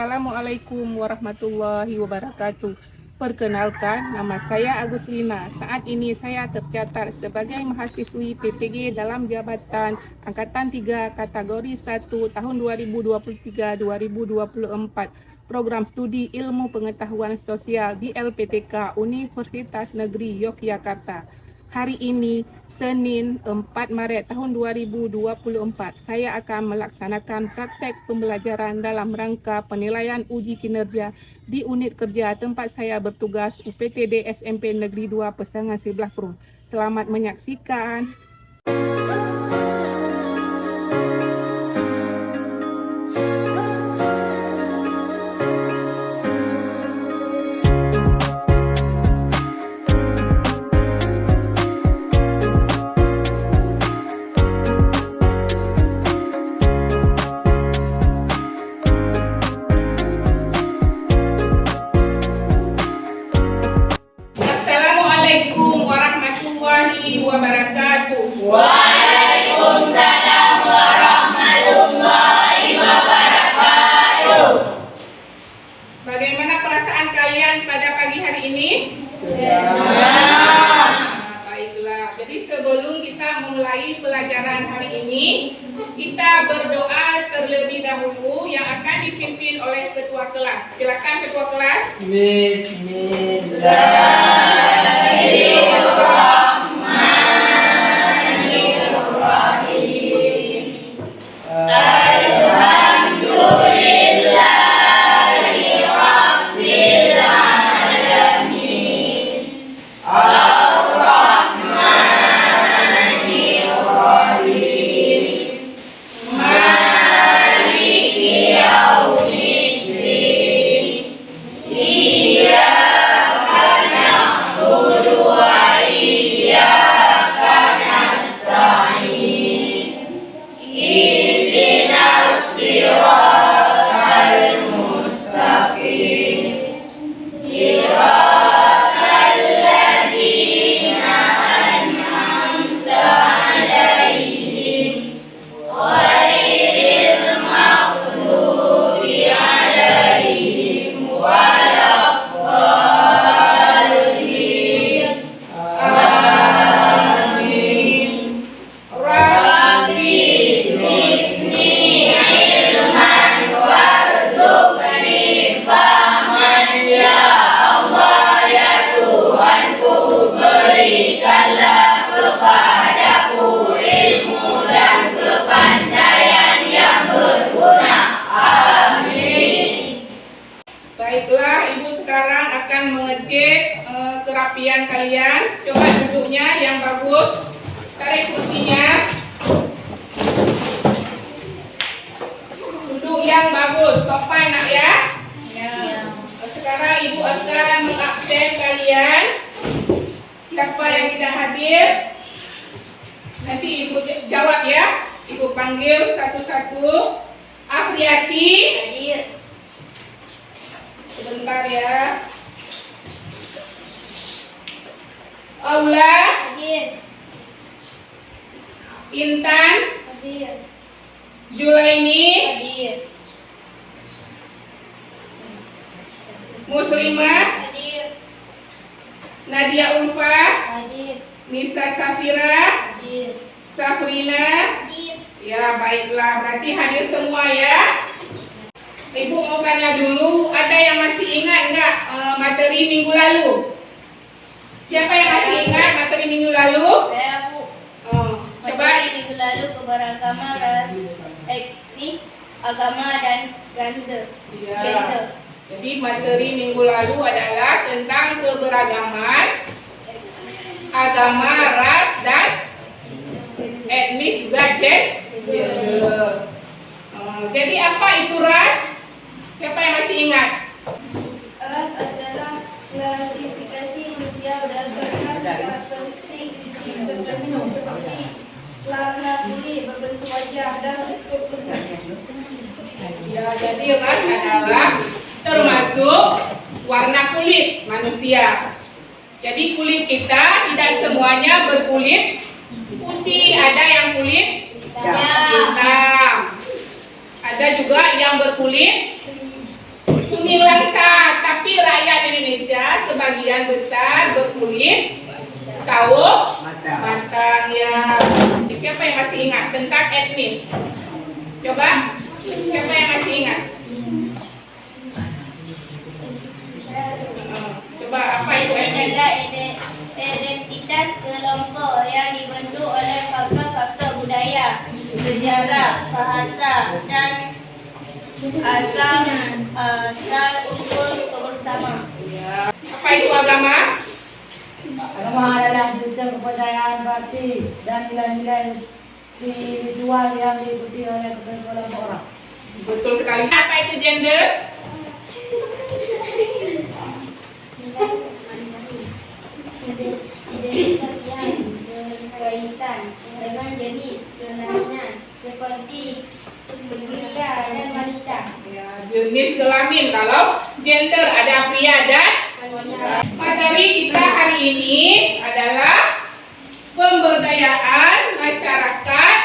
Assalamualaikum warahmatullahi wabarakatuh. Perkenalkan, nama saya Aguslina. Saat ini saya tercatat sebagai mahasiswi PPG dalam jabatan Angkatan 3 kategori 1 tahun 2023-2024. Program Studi Ilmu Pengetahuan Sosial di LPTK Universitas Negeri Yogyakarta. Hari ini, Senin 4 Maret tahun 2024, saya akan melaksanakan praktek pembelajaran dalam rangka penilaian uji kinerja di unit kerja tempat saya bertugas UPTD SMP Negeri 2 Pesangan Sebelah Kurung. Selamat menyaksikan. Assalamualaikum warahmatullahi wabarakatuh. Waalaikumsalam warahmatullahi wabarakatuh. Bagaimana perasaan kalian pada pagi hari ini? Baiklah. Jadi sebelum kita memulai pelajaran hari ini, kita berdoa terlebih dahulu yang akan dipimpin oleh ketua kelas. Silakan ketua kelas. Baiklah, Ibu sekarang akan mengecek kerapian kalian. Coba duduknya yang bagus. Tarik kursinya. Duduk yang bagus, sopan nak ya. Sekarang Ibu akan mengabsen kalian. Siapa yang tidak hadir, nanti Ibu jawab ya. Ibu panggil satu-satu. Afriati. Hadir. Sebentar ya. Aula. Hadir. Intan. Hadir. Julaini. Hadir. Muslimah. Hadir. Nadia Ulfa. Hadir. Nisa Safira. Hadir. Safrina. Hadir. Ya, baiklah. Berarti hadir semua ya. Ibu mau tanya dulu, ada yang masih ingat nggak materi minggu lalu? Siapa yang masih ingat materi minggu lalu? Saya Bu. Coba. Materi minggu lalu keberagaman ras, etnis, agama dan gender. Iya. Jadi materi minggu lalu adalah tentang keberagaman, agama, ras, dan etnis juga gender. Jadi apa itu ras? Siapa yang masih ingat? Ras adalah klasifikasi manusia berdasarkan karakteristik fisik tertentu seperti warna kulit, berbentuk wajah, dan struktur tubuh. Ya, jadi ras adalah termasuk warna kulit manusia. Jadi kulit kita tidak semuanya berkulit putih, ada yang kulit hitam. Ada juga yang berkulit kuning langsat, tapi rakyat Indonesia sebagian besar berkulit sawo matang ya. Siapa yang masih ingat tentang etnis? Coba, siapa yang masih ingat? Coba apa itu etnis? adalah identitas kelompok yang dibentuk oleh faktor-faktor budaya, sejarah, bahasa, dan asal usul kebersamaan. Ya. Apa itu agama? Agama adalah sistem kepercayaan berarti dan nilai-nilai spiritual yang diikuti oleh kelompok orang. Betul sekali. Apa itu gender? Identitas yang berkaitan dengan jenis kelamin seperti pria dan wanita. Ya, jenis kelamin. Kalau gender ada pria dan wanita. Materi kita hari ini adalah pemberdayaan masyarakat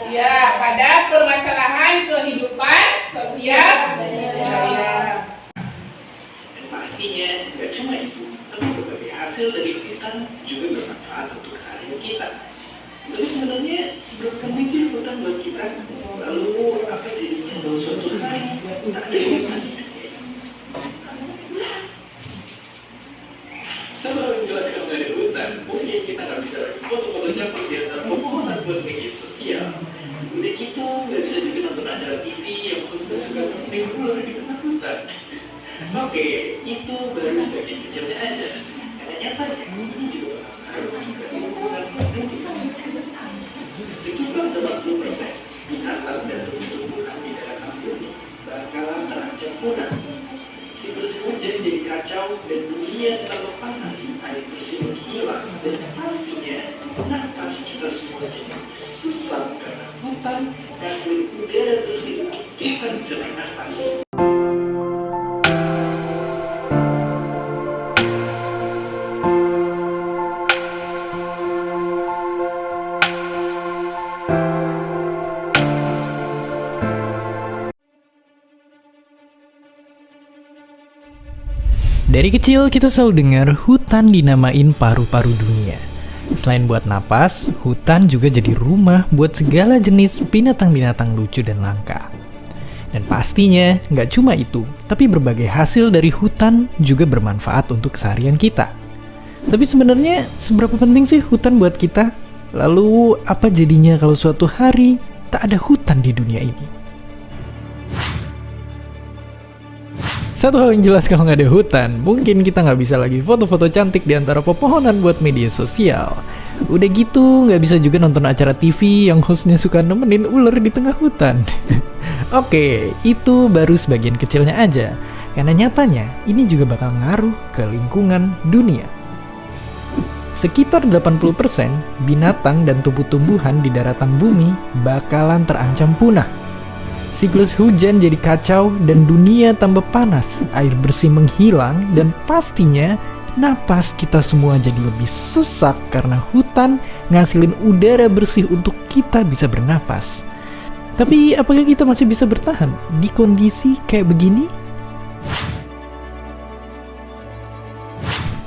ya pada permasalahan kehidupan sosial budaya. Pastinya tidak cuma itu, tapi berbagai hasil dari hutan juga bermanfaat untuk keseharian kita. Tapi sebenarnya seberapa penting sih hutan buat kita? Lalu apa jadinya kalau suatu hari tak ada hutan? Sebelum menjelaskan mengenai hutan, mungkin kita nggak bisa lagi foto-foto cantik di antara pepohonan buat media sosial. Udah gitu, nggak bisa juga nonton acara TV yang hostnya suka nemenin ular di tengah hutan. Oke, itu baru sebagian kecilnya aja. Karena nyatanya ini juga berpengaruh ke lingkungan dunia. Sekitar 80% binatang dan tumbuh-tumbuhan di daratan bumi bakalan terancam punah. Siklus hujan jadi kacau dan dunia tambah panas, air bersih menghilang dan pastinya napas kita semua jadi sesak karena hutan hasil udara bersih untuk kita bisa bernapas. Dari kecil kita selalu dengar hutan dinamain paru-paru dunia. Selain buat napas, hutan juga jadi rumah buat segala jenis binatang-binatang lucu dan langka. Dan pastinya nggak cuma itu, tapi berbagai hasil dari hutan juga bermanfaat untuk keseharian kita. Tapi sebenarnya seberapa penting sih hutan buat kita? Lalu apa jadinya kalau suatu hari tak ada hutan di dunia ini? Satu hal yang jelas kalau nggak ada hutan, mungkin kita nggak bisa lagi foto-foto cantik di antara pepohonan buat media sosial. Udah gitu, nggak bisa juga nonton acara TV yang hostnya suka nemenin ular di tengah hutan. Oke, itu baru sebagian kecilnya aja. Karena nyatanya, ini juga bakal ngaruh ke lingkungan dunia. Sekitar 80% binatang dan tumbuh-tumbuhan di daratan bumi bakalan terancam punah. Siklus hujan jadi kacau dan dunia tambah panas, air bersih menghilang, dan pastinya napas kita semua jadi lebih sesak karena hutan ngasilin udara bersih untuk kita bisa bernapas. Tapi apakah kita masih bisa bertahan di kondisi kayak begini?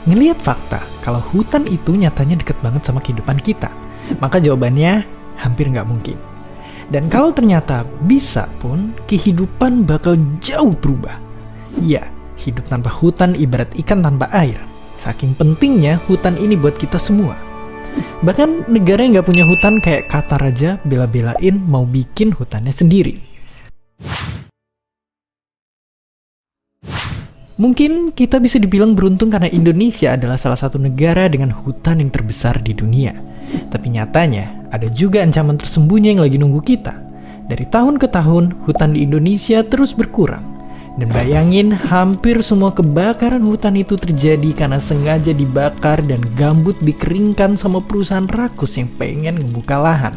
Ngelihat fakta kalau hutan itu nyatanya deket banget sama kehidupan kita, maka jawabannya hampir nggak mungkin. Dan kalau ternyata bisa pun, kehidupan bakal jauh berubah. Ya, hidup tanpa hutan ibarat ikan tanpa air. Saking pentingnya hutan ini buat kita semua. Bahkan negara yang gak punya hutan kayak Qatar aja bela-belain mau bikin hutannya sendiri. Mungkin kita bisa dibilang beruntung karena Indonesia adalah salah satu negara dengan hutan yang terbesar di dunia. Tapi nyatanya, ada juga ancaman tersembunyi yang lagi nunggu kita. Dari tahun ke tahun, hutan di Indonesia terus berkurang. Dan bayangin, hampir semua kebakaran hutan itu terjadi karena sengaja dibakar dan gambut dikeringkan sama perusahaan rakus yang pengen ngebuka lahan.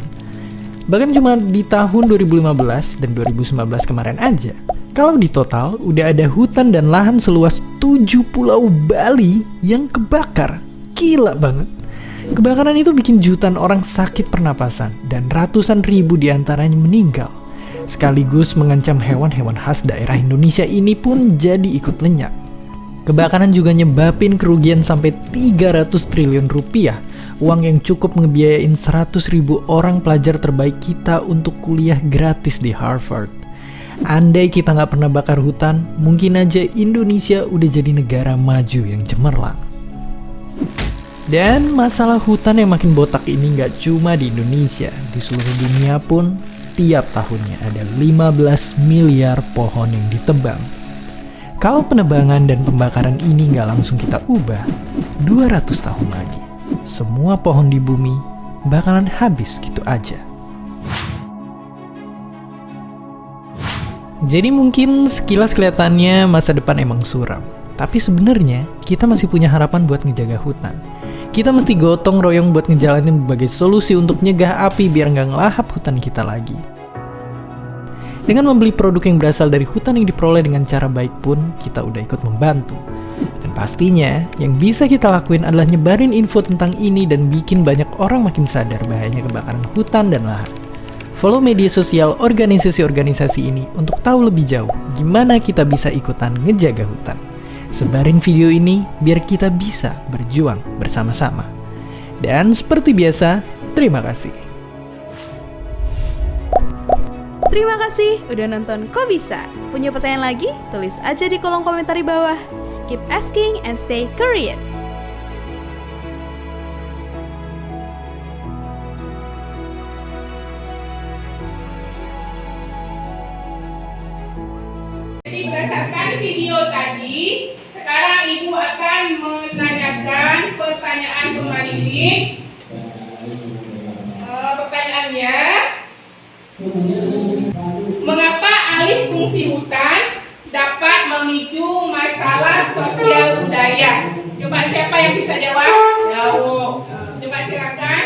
Bahkan cuma di tahun 2015 dan 2019 kemarin aja, kalau di total udah ada hutan dan lahan seluas 7 pulau Bali yang kebakar. Gila banget. Kebakaran itu bikin jutaan orang sakit pernapasan dan ratusan ribu diantaranya meninggal. sekaligus mengancam hewan-hewan khas daerah Indonesia ini pun jadi ikut lenyap. Kebakaran juga nyebabin kerugian sampai 300 triliun rupiah, uang yang cukup ngebiayain 100.000 orang pelajar terbaik kita untuk kuliah gratis di Harvard. Andai kita nggak pernah bakar hutan, mungkin aja Indonesia udah jadi negara maju yang cemerlang. Dan masalah hutan yang makin botak ini nggak cuma di Indonesia, di seluruh dunia pun tiap tahunnya ada 15 miliar pohon yang ditebang. Kalau penebangan dan pembakaran ini nggak langsung kita ubah, 200 tahun lagi, semua pohon di bumi bakalan habis gitu aja. Jadi mungkin sekilas kelihatannya masa depan emang suram, tapi sebenarnya kita masih punya harapan buat ngejaga hutan. Kita mesti gotong royong buat ngejalanin berbagai solusi untuk nyegah api biar nggak ngelahap hutan kita lagi. Dengan membeli produk yang berasal dari hutan yang diperoleh dengan cara baik pun, kita udah ikut membantu. Dan pastinya, yang bisa kita lakuin adalah nyebarin info tentang ini dan bikin banyak orang makin sadar bahayanya kebakaran hutan dan lahan. Follow media sosial organisasi-organisasi ini untuk tahu lebih jauh gimana kita bisa ikutan ngejaga hutan. Sebarin video ini biar kita bisa berjuang bersama-sama. Dan seperti biasa, terima kasih. Terima kasih udah nonton Kok Bisa? Punya pertanyaan lagi? Tulis aja di kolom komentar di bawah. Keep asking and stay curious. Jadi berdasarkan video tadi, sekarang Ibu akan menanyakan pertanyaan pemalilik. Pertanyaannya, mengapa alih fungsi hutan dapat memicu masalah sosial budaya? Coba siapa yang bisa jawab? Coba silakan.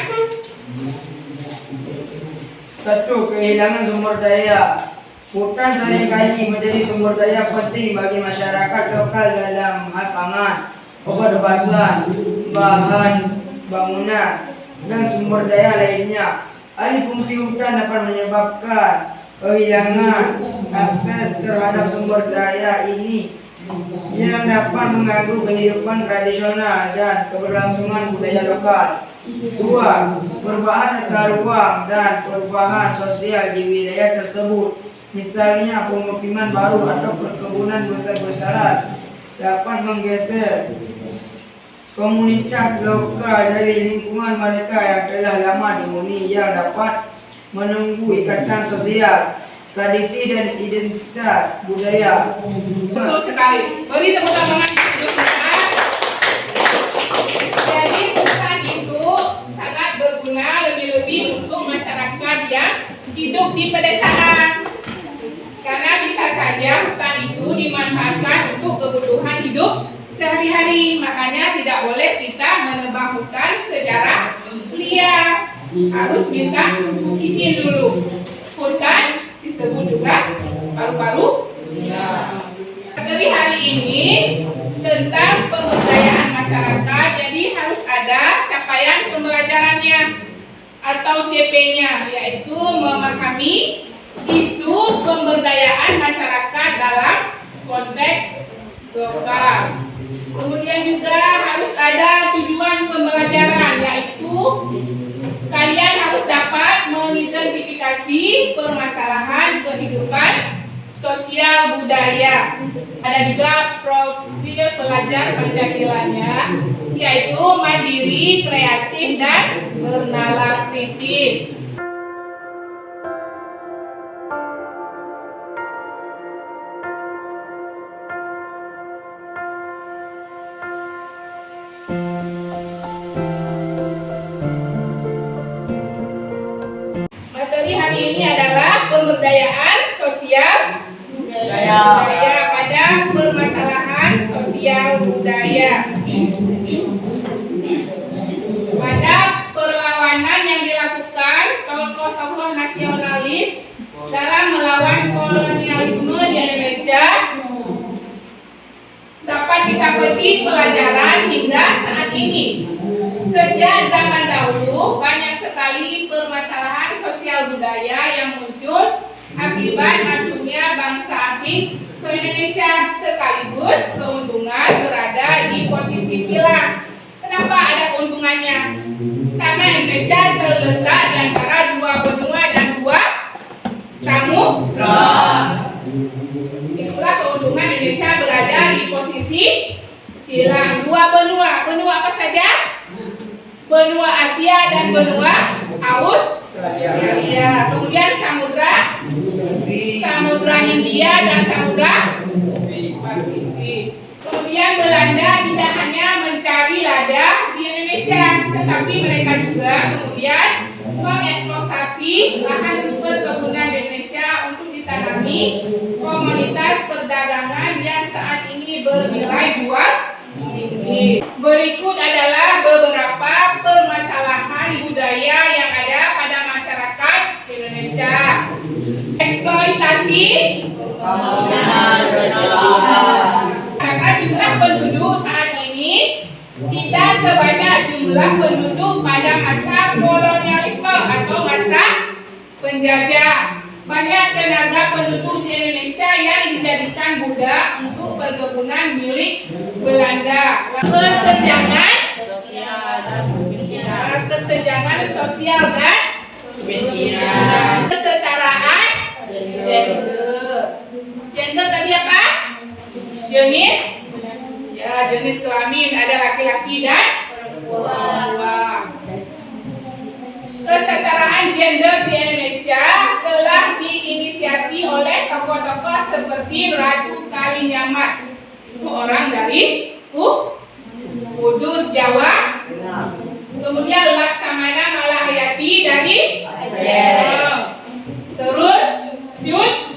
Satu, kehilangan sumber daya. Hutan seringkali menjadi sumber daya penting bagi masyarakat lokal dalam hal pangan, obat-obatan, bahan bangunan, dan sumber daya lainnya. Alih fungsi hutan dapat menyebabkan kehilangan akses terhadap sumber daya ini yang dapat mengganggu kehidupan tradisional dan keberlangsungan budaya lokal. Dua, perubahan tata ruang dan perubahan sosial di wilayah tersebut. Misalnya pemukiman baru atau perkebunan besar-besaran dapat menggeser komunitas lokal dari lingkungan mereka yang telah lama dihuni, yang dapat menunggu ikatan sosial, tradisi dan identitas budaya. Betul sekali. Beri tepuk tangan untuk hutan. Jadi hutan itu sangat berguna lebih-lebih untuk masyarakat yang hidup di pedesaan. Karena bisa saja hutan itu dimanfaatkan untuk kebutuhan hidup sehari-hari. Makanya tidak boleh kita menebang hutan secara liar. Harus minta izin dulu. Hutan disebut juga paru-paru. Materi hari ini tentang pemberdayaan masyarakat. Jadi harus ada capaian pembelajarannya atau CP-nya, yaitu memahami isu pemberdayaan masyarakat dalam konteks lokal. Kemudian juga harus ada tujuan pembelajaran, yaitu kalian harus dapat mengidentifikasi permasalahan kehidupan sosial budaya. Ada juga profil pelajar Pancasilanya, yaitu mandiri, kreatif, dan bernalar kritis. Materi hari ini adalah pemberdayaan sosial budaya pada permasalahan sosial budaya. Pada perlawanan yang dilakukan tokoh-tokoh nasionalis dalam melawan kolonialisme di Indonesia dapat kita petik pelajaran hingga saat ini. Sejak zaman dahulu banyak sekali permasalahan sosial budaya yang muncul akibat akibat masuknya bangsa asing ke Indonesia, sekaligus keuntungan berada di posisi silang. Kenapa ada keuntungannya? Karena Indonesia terletak di antara dua benua dan dua samudra. Itulah keuntungan Indonesia berada di posisi silang. Dua benua. Benua apa saja? Benua Asia dan benua Australia. Kemudian samudra, Samudra Hindia dan Samudra Pasifik. Kemudian Belanda tidak hanya mencari lada di Indonesia, tetapi mereka juga kemudian mengeksploitasi lahan perkebunan di Indonesia untuk ditanami komoditas perdagangan yang saat ini bernilai jual tinggi. Berikut adalah beberapa permasalahan budaya yang ada pada masyarakat Indonesia. Eksploitasi karena jumlah penduduk saat ini tidak sebanyak jumlah penduduk pada masa kolonialisme atau masa penjajah. Banyak tenaga penduduk di Indonesia yang dijadikan budak untuk perkebunan milik Belanda. Kesenjangan sosial dan kesetaraan gender tadi apa? Jenis kelamin, ada laki-laki dan perempuan. Kesetaraan gender di Indonesia telah diinisiasi oleh tokoh-tokoh seperti Ratu Kalinyamat, itu orang dari Kudus, Jawa. Kemudian Laksamana Malahayati dari Aceh. Terus Jun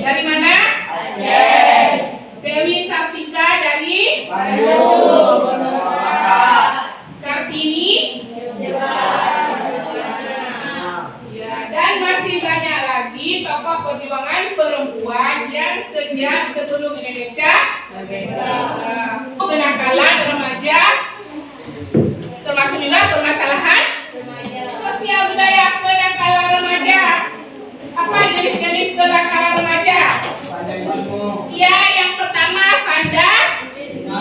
dari mana? Aceh. Dewi Sartika dari Bandung. Kartini ya, dan masih banyak lagi tokoh perjuangan perempuan yang sejak sebelum Indonesia merdeka. Kenakalan remaja, termasuk juga permasalahan sosial budaya kenakalan remaja. Apa jenis-jenis kenakalan remaja? Ya, yang pertama vandalisme.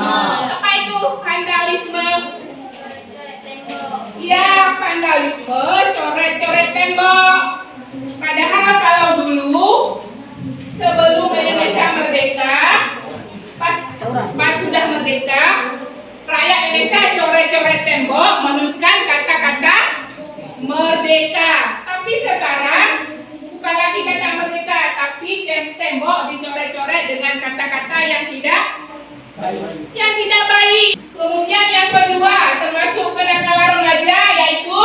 Apa itu vandalisme? Ya, vandalisme, coret-coret tembok. Padahal kalau dulu sebelum Indonesia merdeka, pas sudah merdeka, rakyat Indonesia coret-coret tembok menuliskan kata-kata merdeka. Tapi sekarang bukan lagi kata merdeka, tapi tembok dicoret-coret dengan kata-kata yang tidak baik. Kemudian yang kedua termasuk kenakalan remaja yaitu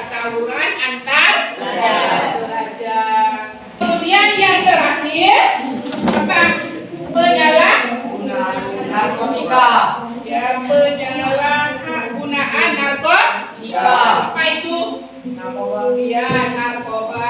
tawuran antar pelajar. Kemudian yang terakhir apa? Narkotika. Ya, penyalahgunaan narkotika. Apa itu? Ya, narkoba.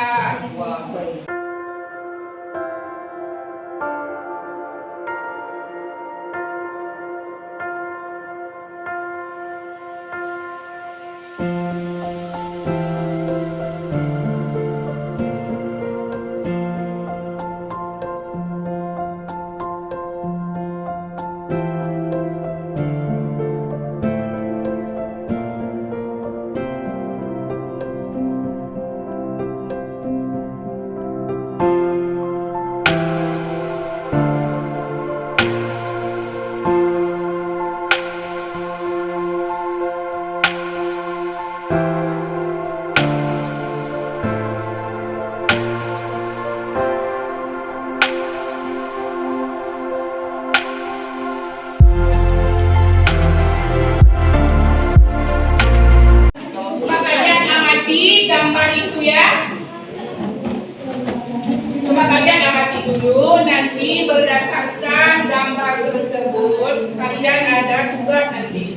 Nanti berdasarkan gambar tersebut kalian ada tugas nanti,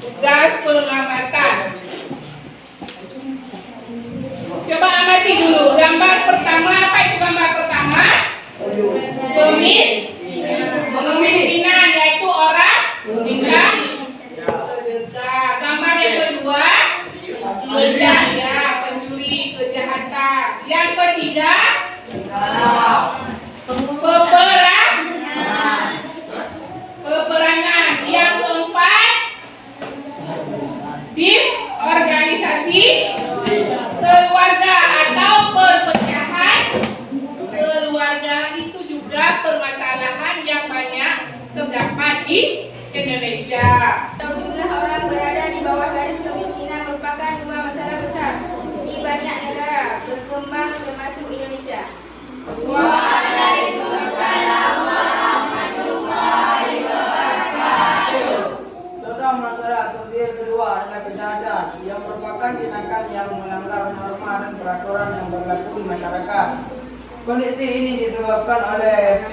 tugas pengamatan. Coba amati dulu gambar pertama. Apa itu gambar pertama? Kemiskinan, yaitu orang tinggal sedekah. Gambar yang kedua, ya, pencuri, kejahatan. Yang ketiga, peperangan. Yang keempat, disorganisasi keluarga atau perpecahan keluarga. Itu juga permasalahan yang banyak terdapat di Indonesia. Jumlah orang berada di bawah garis kemiskinan merupakan dua masalah besar di banyak negara berkembang termasuk Indonesia. Contoh masalah sosial kedua adalah kejahatan yang merupakan tindakan yang melanggar norma dan peraturan yang berlaku di masyarakat. Kondisi ini disebabkan oleh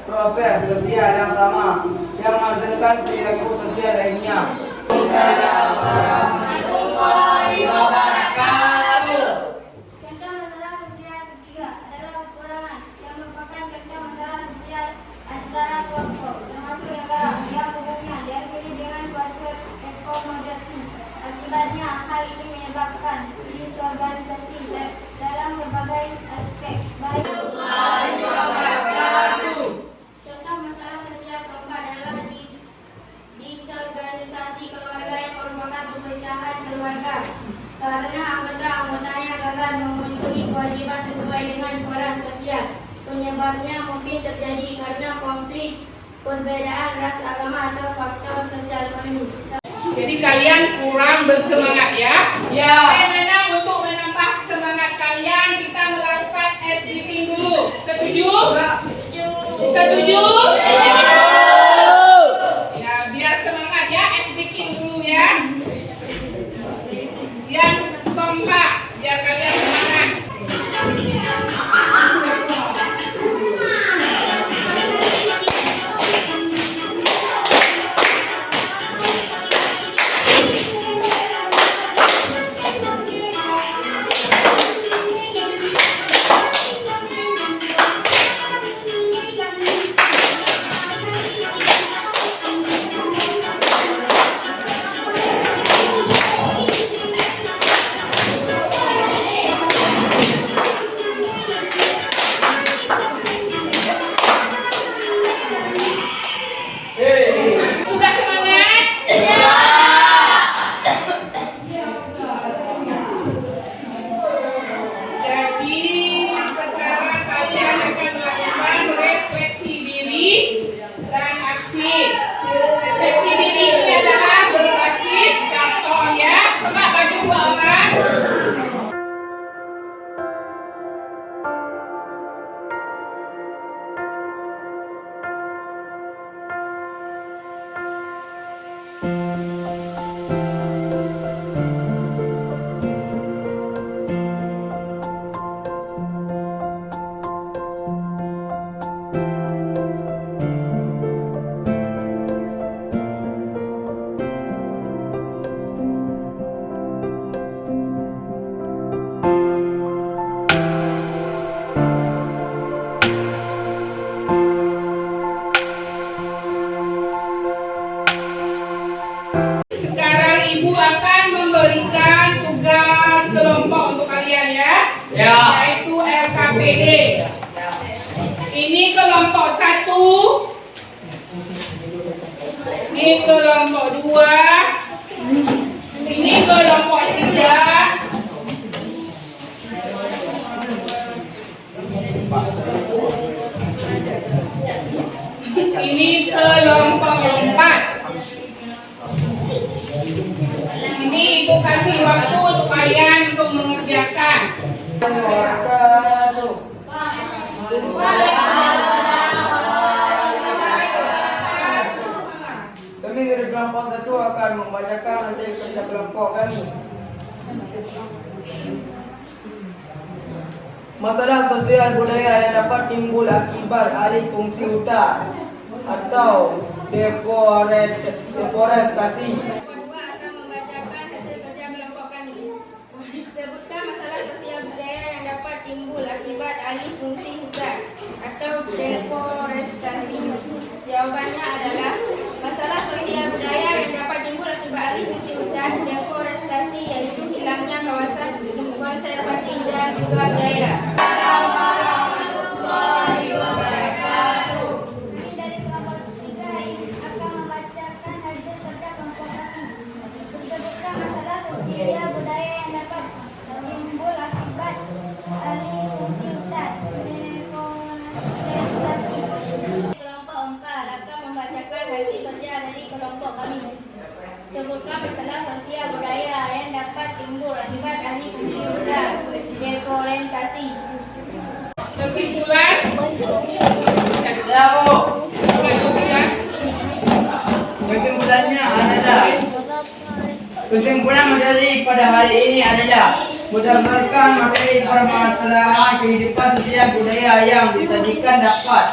proses sosial yang sama yang menghasilkan perilaku sosial lainnya. Contoh masalah sosial ketiga adalah peperangan yang merupakan contoh masalah sosial antara kelompok termasuk negara yang umumnya diakhiri dengan suatu akomodasi. Akibatnya hal ini menyebabkan disorganisasi dalam berbagai aspek baik. Contoh masalah sosial keempat adalah disorganisasi keluarga yang merupakan perpecahan keluarga karena anggota-anggotanya gagal memenuhi kewajiban sesuai dengan peran sosial. Penyebabnya mungkin terjadi karena konflik, perbedaan ras, agama, atau faktor sosial ekonomi. Jadi kalian kurang bersemangat ya. Ya. Bagaimana untuk menambah semangat kalian, kita melakukan ice breathing dulu. Setuju? Setuju? Ya, biar semangat ya, ice breathing dulu ya. Yang kompak, biar kalian semangat. Sudah semangat? Jadi sekarang kalian akan melakukan refleksi diri dan aksi. Refleksi diri ini adalah berbasis contoh ya. Coba baju dua orang. Sekarang ibu akan memberikan tugas kelompok untuk kalian ya. Yaitu LKPD. Ini kelompok 1. Ini kelompok 2. Ini kelompok 3. Ini kelompok 4. Ini ibu kasih waktu untuk kalian untuk mengerjakan. Kami dari kelompok 1 akan membacakan hasil kerja kelompok kami. Masalah sosial budaya yang dapat timbul akibat alih fungsi hutan atau deforestasi. Kedua akan membacakan hasil kerja kelompok kami. Sebutkan masalah sosial budaya yang dapat timbul akibat alih fungsi hutan atau deforestasi. Jawabannya adalah masalah sosial budaya yang dapat timbul akibat alih fungsi hutan deforestasi, yaitu hilangnya kawasan konservasi dan juga budaya. Kami dari kelompok 3 ini akan membacakan hasil kerja kelompok kami. Disebutkan masalah sosial budaya yang dapat timbul akibat alih fungsi hutan. Kelompok 4 akan membacakan hasil kerja dari kelompok kami. Sebutkan masalah sosial budaya yang dapat timbul akibat alih fungsi hutan. Deforestasi. Kesimpulan, Ya, Bu. kesimpulan. Kesimpulan materi pada hari ini adalah berdasarkan materi permasalahan kehidupan sosial budaya yang disajikan dapat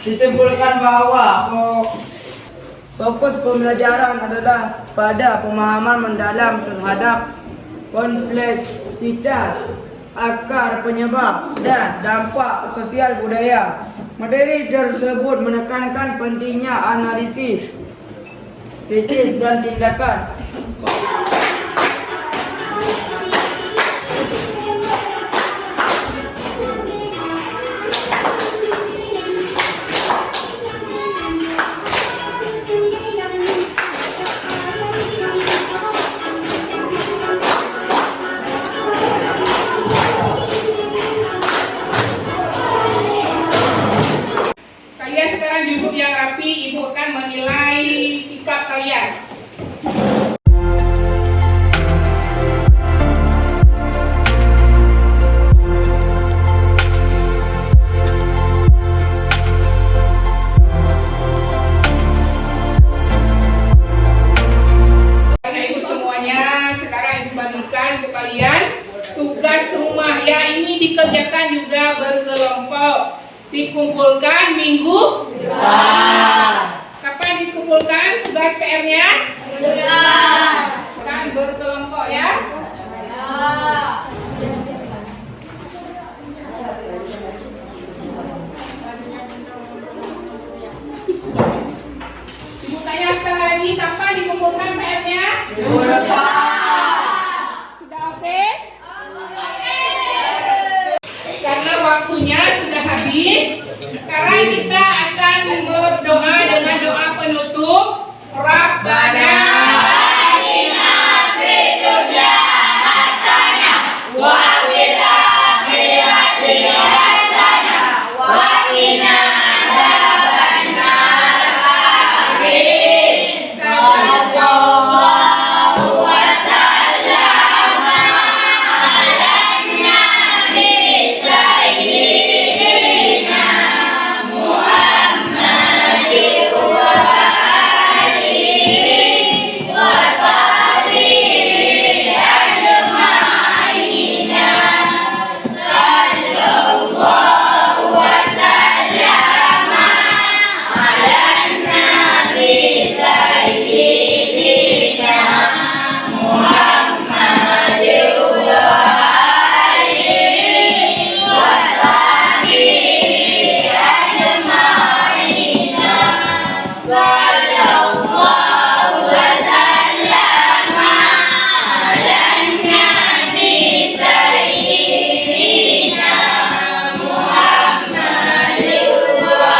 disimpulkan bahwa fokus pembelajaran adalah pada pemahaman mendalam terhadap kompleksitas akar penyebab dan dampak sosial budaya. Materi tersebut menekankan pentingnya analisis kritis dan tindakan Kalian sekarang duduk yang rapi, Ibu akan menilai sikap kalian. Karena itu semuanya, sekarang Ibu bagikan untuk kalian tugas rumah yang ini dikerjakan juga berkelompok. Dikumpulkan minggu depan. Kapan dikumpulkan tugas PR-nya? Minggu depan. Kan berkelompok ya? Ibu tanya sekali lagi, kapan dikumpulkan PR-nya? minggu depan. Sudah oke? Karena waktunya sudah habis, sekarang kita akan berdoa dengan doa penutup. Rabbana atina fid dunya hasanah wa fil akhirati hasanah wa qina adzabannar. Amin. Sallallahu wa sallama ala nabi sayyidina Muhammadin wa alihi wa sahbihi ajma'in. Sallallahu wa sallama ala nabi sayyidina Muhammadin wa alihi wa sahbihi ajma'in. Sallallahu wa sallama ala nabi sayyidina Muhammadin wa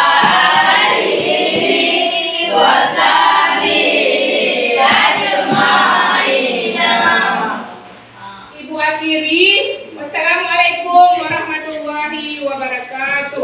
alihi wa sahbihi ajma'in. Ibu akhiri, wassalamualaikum warahmatullahi wabarakatuh.